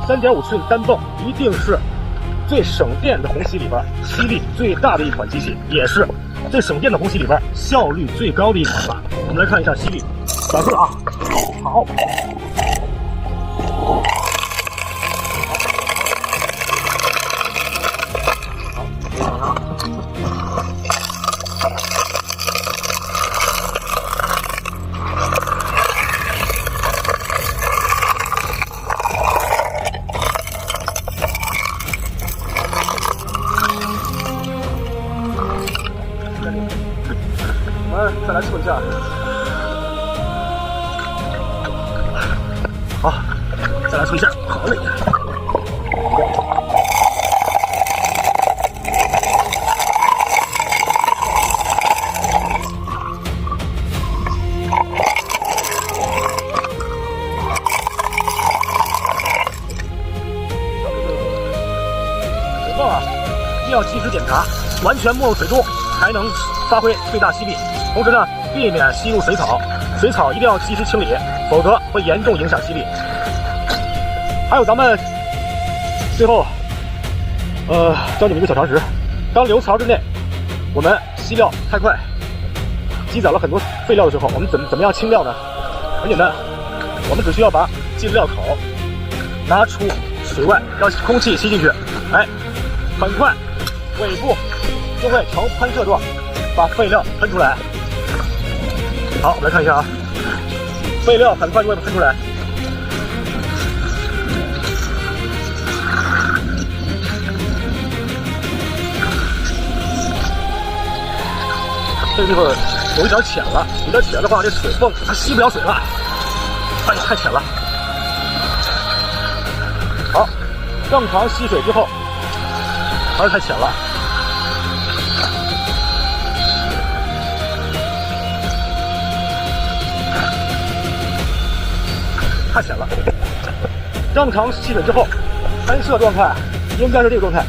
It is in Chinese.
3.5寸单泵一定是最省电的虹吸里边吸力最大的一款机器，也是最省电的虹吸里边效率最高的一款吧。我们来看一下吸力，反馈啊，好。我们再来测一下，好，再来测一下，好嘞。水泵啊，一定要及时检查，完全没入水中才能发挥最大吸力。同时呢，避免吸入水草，水草一定要及时清理，否则会严重影响吸力。还有咱们最后，教你们一个小常识：当流槽之内我们吸料太快，积攒了很多废料的时候，我们怎么样清料呢？很简单，我们只需要把进料口拿出水外，让空气吸进去，哎，很快尾部就会呈喷射状把废料喷出来。好，我们来看一下啊，废料很快就会喷出来。这个地方有一点浅了，有点浅的话，这水泵它吸不了水了。哎，太浅了。好，正常吸水之后，还是太浅了。太浅了。正常吸水之后，喷射状态应该是这个状态，